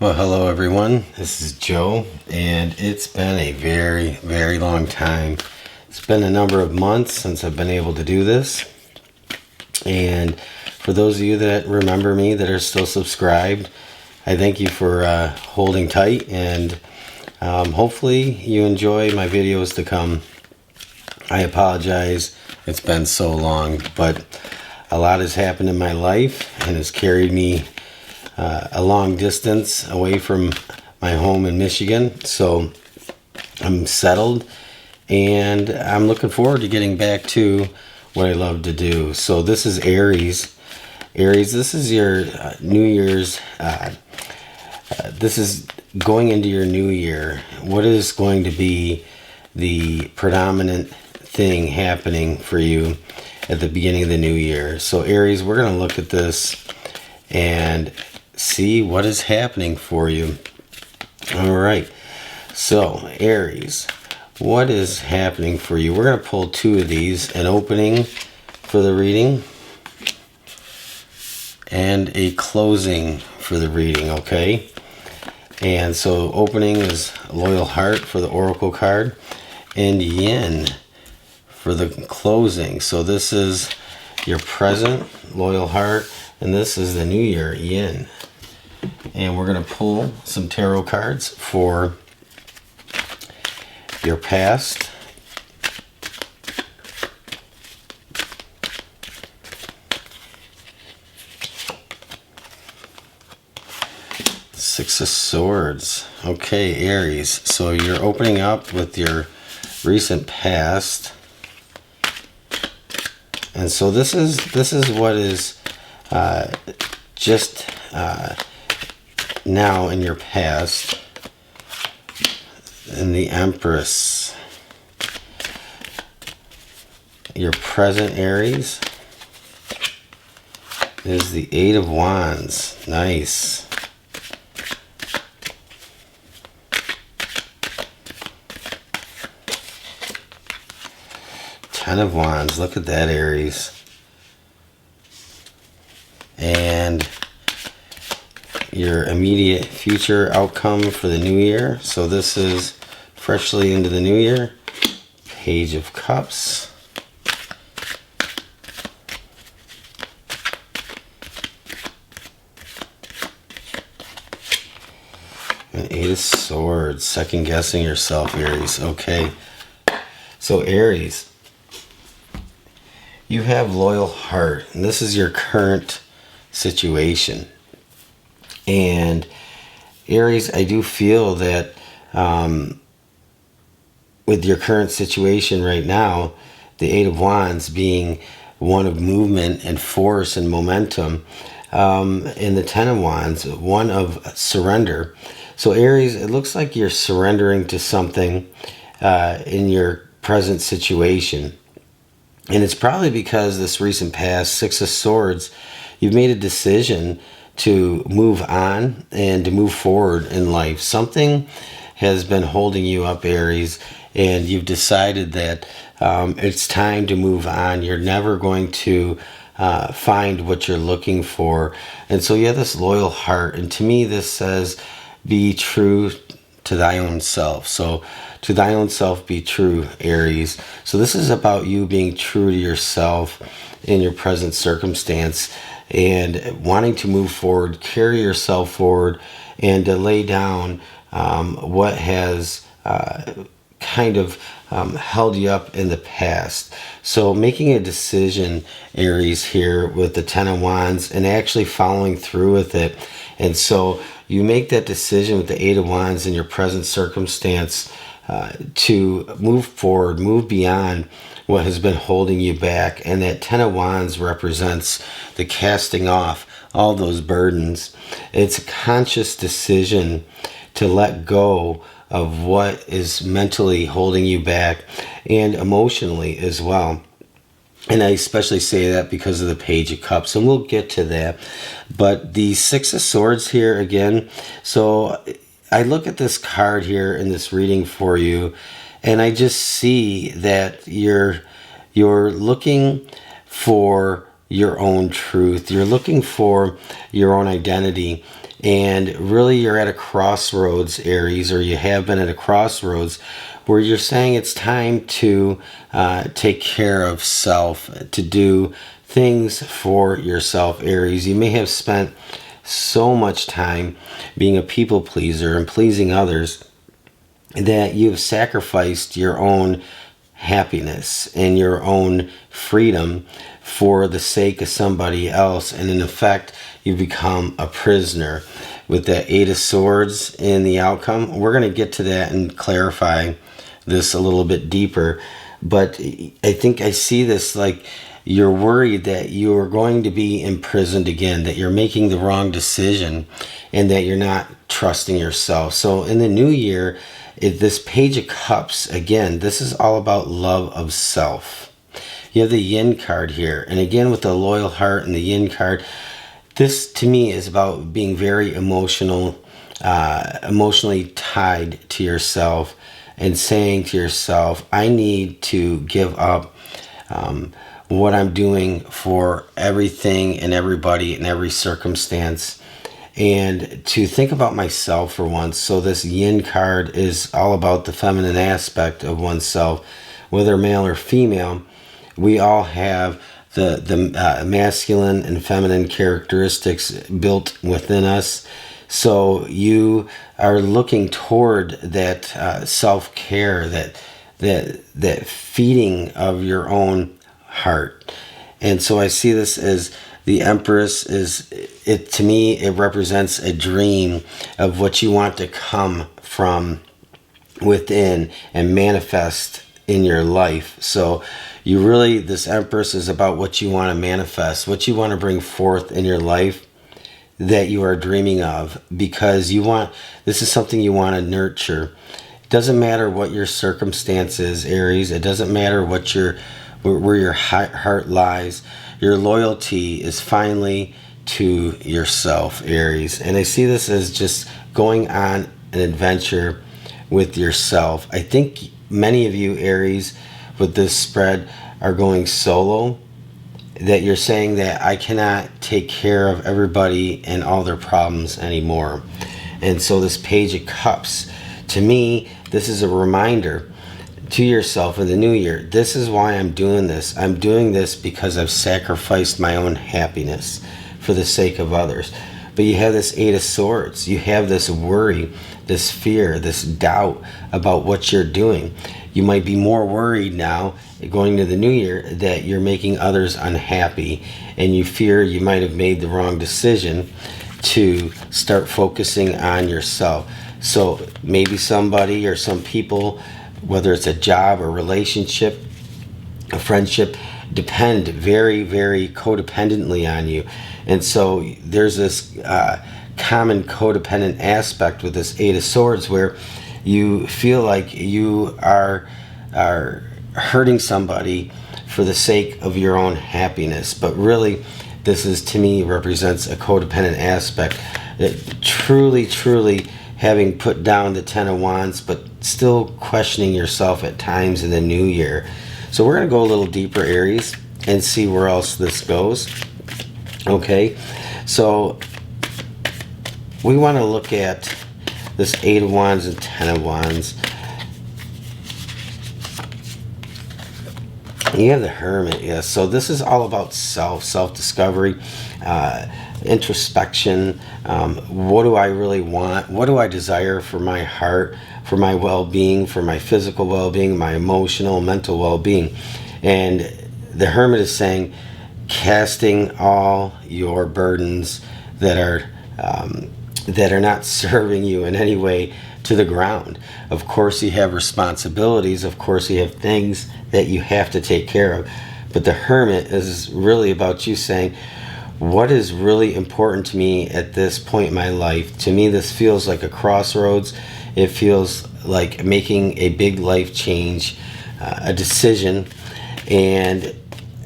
Well, hello everyone. This is Joe, and it's been a very, very long time. It's been a number of months since I've been able to do this. And for those of you that remember me that are still subscribed, I thank you for holding tight, and hopefully you enjoy my videos to come. I apologize, it's been so long, but a lot has happened in my life and has carried me a long distance away from my home in Michigan. So I'm settled and I'm looking forward to getting back to what I love to do. So this is Aries. Aries, this is your New Year's. This is going into your new year. What is going to be the predominant thing happening for you at the beginning of the new year? So Aries, we're going to look at this and see what is happening for you. All right, so Aries, what is happening for you? We're going to pull two of these, an opening for the reading and a closing for the reading, okay? And so opening is Loyal Heart for the Oracle card and Yin for the closing. So this is your present, Loyal Heart, and this is the new year, Yin. And we're going to pull some tarot cards for your past, Six of Swords. Okay, Aries. So you're opening up with your recent past. And so this is what is just now in your past. And the Empress. Your present, Aries, is the Eight of Wands. Nice. Ten of Wands. Look at that, Aries. And your immediate future outcome for the new year. So this is freshly into the new year. Page of Cups. And Eight of Swords. Second guessing yourself, Aries. Okay. So Aries, you have Loyal Heart, and this is your current situation. And Aries, I do feel that with your current situation right now, the Eight of Wands being one of movement and force and momentum, and the Ten of Wands, one of surrender. So Aries, it looks like you're surrendering to something in your present situation. And it's probably because this recent past, Six of Swords, you've made a decision to move on and to move forward in life. Something has been holding you up, Aries, and you've decided that it's time to move on. You're never going to find what you're looking for. And so you have this loyal heart. And to me, this says, be true to thy own self. So to thy own self be true, Aries. So this is about you being true to yourself in your present circumstance and wanting to move forward, carry yourself forward, and to lay down what has kind of held you up in the past. So making a decision, Aries, here with the Ten of Wands and actually following through with it. And so you make that decision with the Eight of Wands in your present circumstance to move forward, move beyond what has been holding you back. And that Ten of Wands represents the casting off all those burdens. It's a conscious decision to let go of what is mentally holding you back and emotionally as well. And I especially say that because of the Page of Cups, and we'll get to that. But the Six of Swords here again, so I look at this card here in this reading for you, and I just see that you're looking for your own truth. You're looking for your own identity. And really, you're at a crossroads, Aries, or you have been at a crossroads where you're saying it's time to take care of self, to do things for yourself, Aries. You may have spent so much time being a people pleaser and pleasing others that you've sacrificed your own happiness and your own freedom for the sake of somebody else. And in effect, you become a prisoner. With that Eight of Swords in the outcome, we're going to get to that and clarify this a little bit deeper. But I think I see this like you're worried that you are going to be imprisoned again, that you're making the wrong decision, and that you're not trusting yourself. So in the new year, this Page of Cups, again, this is all about love of self. You have the Yin card here. And again, with the loyal heart and the Yin card, this to me is about being very emotionally tied to yourself and saying to yourself, I need to give up what I'm doing for everything and everybody in every circumstance, and to think about myself for once. So this Yin card is all about the feminine aspect of oneself, whether male or female. We all have the masculine and feminine characteristics built within us. So you are looking toward that self-care, that feeding of your own heart. And so I see this as the Empress is, it to me, it represents a dream of what you want to come from within and manifest in your life. So you really, this Empress is about what you want to manifest, what you want to bring forth in your life that you are dreaming of, because you want, this is something you want to nurture. It doesn't matter what your circumstances, Aries. It doesn't matter what where your heart lies. Your loyalty is finally to yourself, Aries. And I see this as just going on an adventure with yourself. I think many of you, Aries, with this spread are going solo, that you're saying that I cannot take care of everybody and all their problems anymore. And so this Page of Cups, to me, this is a reminder to yourself in the new year. This is why I'm doing this. I'm doing this because I've sacrificed my own happiness for the sake of others. But you have this Eight of Swords. You have this worry, this fear, this doubt about what you're doing. You might be more worried now going to the new year that you're making others unhappy, and you fear you might have made the wrong decision to start focusing on yourself. So maybe somebody or some people, whether it's a job or relationship, a friendship, depend very, very codependently on you. And so there's this common codependent aspect with this Eight of Swords where you feel like you are hurting somebody for the sake of your own happiness. But really, this is, to me, represents a codependent aspect. That truly having put down the Ten of Wands, but still questioning yourself at times in the new year. So we're going to go a little deeper, Aries, and see where else this goes. Okay, so we want to look at this Eight of Wands and Ten of Wands. You have the Hermit, yes. So this is all about self-discovery, introspection. What do I really want? What do I desire for my heart, for my well-being, for my physical well-being, my emotional, mental well-being? And the Hermit is saying, casting all your burdens that are not serving you in any way to the ground. Of course, you have responsibilities. Of course, you have things that you have to take care of. But the Hermit is really about you saying, what is really important to me at this point in my life? To me, this feels like a crossroads. It feels like making a big life change, a decision. And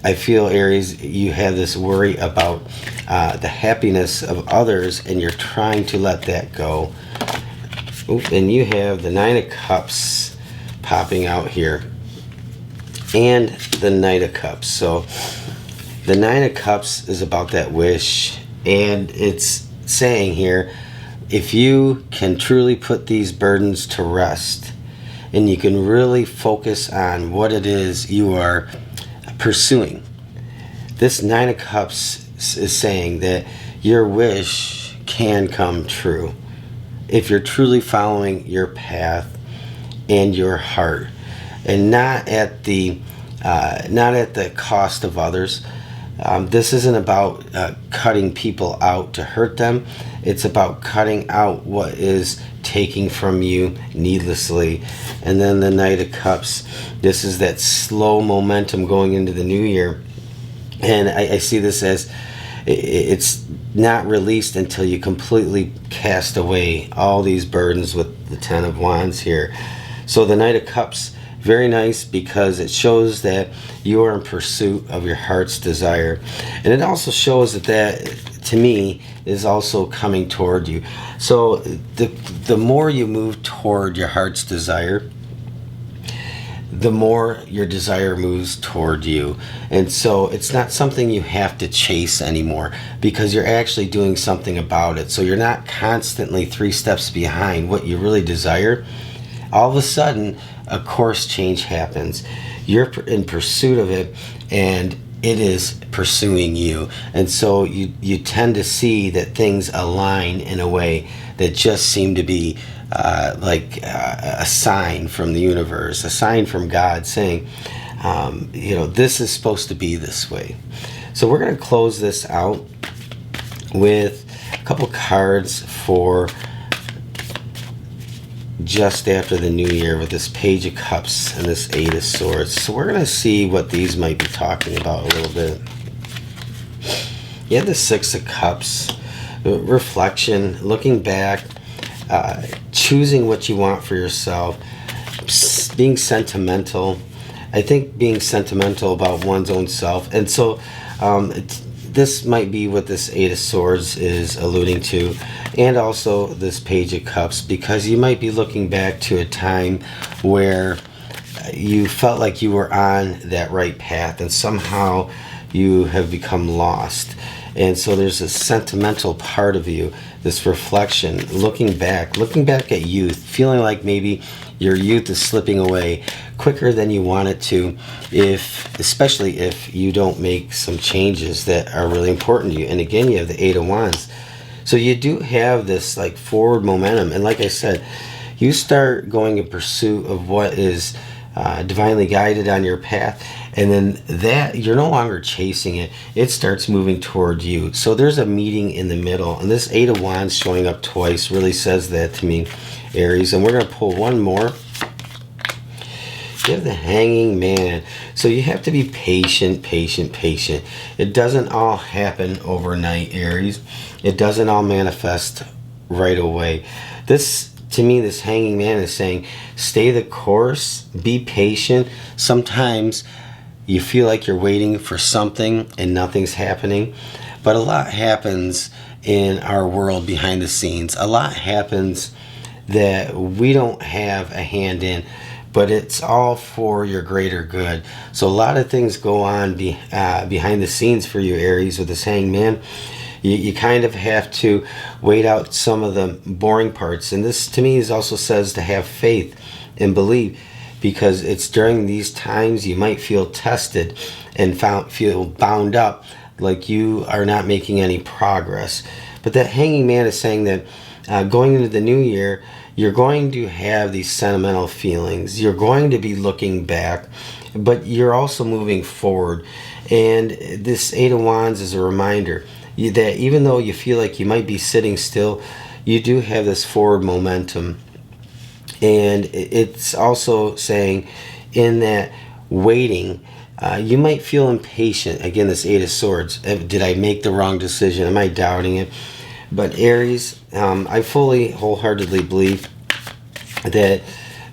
I feel, Aries, you have this worry about the happiness of others, and you're trying to let that go. Oop, and you have the Nine of Cups popping out here, and the Knight of Cups. So The Nine of Cups is about that wish, and it's saying here, if you can truly put these burdens to rest, and you can really focus on what it is you are pursuing, this Nine of Cups is saying that your wish can come true if you're truly following your path and your heart, and not at the cost of others. This isn't about cutting people out to hurt them. It's about cutting out what is taking from you needlessly. And then the Knight of Cups. This is that slow momentum going into the new year. And I see this as it's not released until you completely cast away all these burdens with the Ten of Wands here. So the Knight of Cups, very nice because it shows that you are in pursuit of your heart's desire. And it also shows that to me, is also coming toward you. So the more you move toward your heart's desire, the more your desire moves toward you. And so it's not something you have to chase anymore because you're actually doing something about it. So you're not constantly 3 steps behind what you really desire. All of a sudden, a course change happens. You're in pursuit of it, and it is pursuing you. And so you tend to see that things align in a way that just seem to be like a sign from the universe, a sign from God saying, this is supposed to be this way. So we're going to close this out with a couple cards for just after the new year with this Page of Cups and this Eight of Swords. So we're going to see what these might be talking about a little bit. You have the Six of Cups, reflection, looking back, choosing what you want for yourself, being sentimental. I think being sentimental about one's own self. And so this might be what this Eight of Swords is alluding to, and also this Page of Cups, because you might be looking back to a time where you felt like you were on that right path and somehow you have become lost. And so there's a sentimental part of you, this reflection, looking back at youth, feeling like maybe your youth is slipping away quicker than you want it to, especially if you don't make some changes that are really important to you. And again, you have the Eight of Wands. So you do have this like forward momentum. And like I said, you start going in pursuit of what is divinely guided on your path, and then that you're no longer chasing it, it starts moving toward you. So there's a meeting in the middle, and this Eight of Wands showing up twice really says that to me, Aries. And we're going to pull one more. You have the Hanging Man. So you have to be patient. It doesn't all happen overnight, Aries. It doesn't all manifest right away. To me, this Hanging Man is saying, stay the course, be patient. Sometimes you feel like you're waiting for something and nothing's happening. But a lot happens in our world behind the scenes. A lot happens that we don't have a hand in, but it's all for your greater good. So a lot of things go on behind the scenes for you, Aries, with this Hanged Man. You kind of have to wait out some of the boring parts. And this, to me, also says to have faith and believe, because it's during these times you might feel tested and feel bound up like you are not making any progress. But that Hanging Man is saying that going into the new year, you're going to have these sentimental feelings. You're going to be looking back, but you're also moving forward. And this Eight of Wands is a reminder that even though you feel like you might be sitting still, you do have this forward momentum. And it's also saying in that waiting, you might feel impatient. Again, this Eight of Swords. Did I make the wrong decision? Am I doubting it? But Aries, I fully, wholeheartedly believe that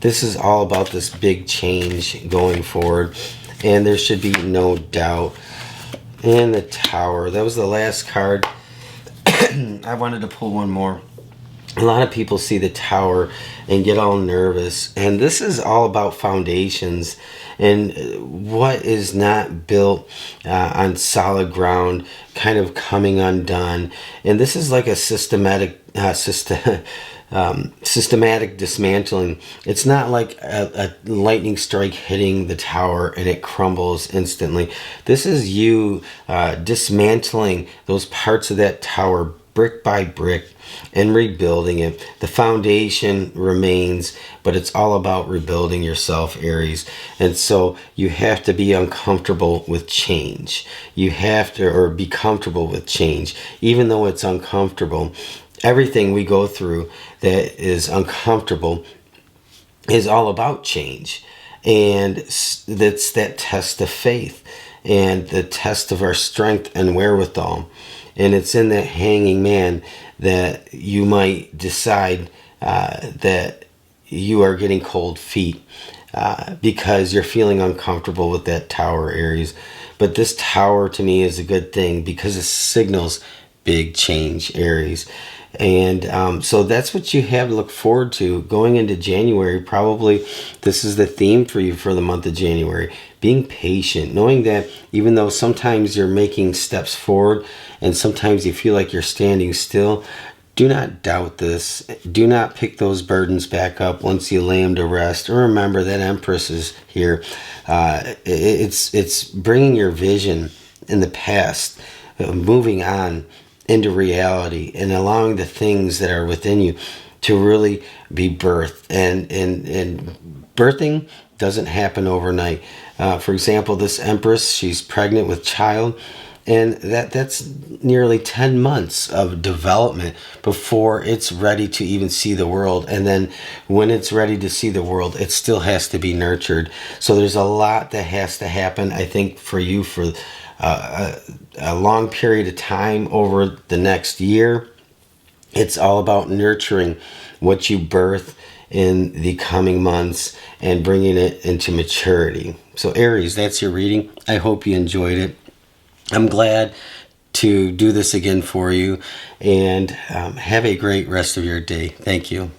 this is all about this big change going forward. And there should be no doubt. And the Tower. That was the last card. I wanted to pull one more. A lot of people see the tower and get all nervous, and this is all about foundations and what is not built on solid ground kind of coming undone. And this is like a systematic dismantling. It's not like a lightning strike hitting the tower and it crumbles instantly. This is you dismantling those parts of that tower brick by brick and rebuilding it. The foundation remains, but it's all about rebuilding yourself, Aries. And so you have to be uncomfortable with change. You have to, or be comfortable with change, even though it's uncomfortable. Everything we go through that is uncomfortable is all about change. And that's that test of faith and the test of our strength and wherewithal. And it's in that hanging man that you might decide that you are getting cold feet because you're feeling uncomfortable with that tower, Aries. But this tower to me is a good thing because it signals big change, Aries. And so that's what you have to look forward to going into January. Probably this is the theme for you for the month of January. Being patient, knowing that even though sometimes you're making steps forward and sometimes you feel like you're standing still, do not doubt this. Do not pick those burdens back up once you lay them to rest. And remember that Empress is here. It's bringing your vision in the past, moving on into reality and allowing the things that are within you to really be birthed. And birthing doesn't happen overnight. For example, this Empress, she's pregnant with child, and that's nearly 10 months of development before it's ready to even see the world. And then when it's ready to see the world, it still has to be nurtured. So there's a lot that has to happen, I think, for you for a long period of time over the next year. It's all about nurturing what you birth in the coming months and bringing it into maturity. So Aries, that's your reading. I hope you enjoyed it. I'm glad to do this again for you, and have a great rest of your day. Thank you.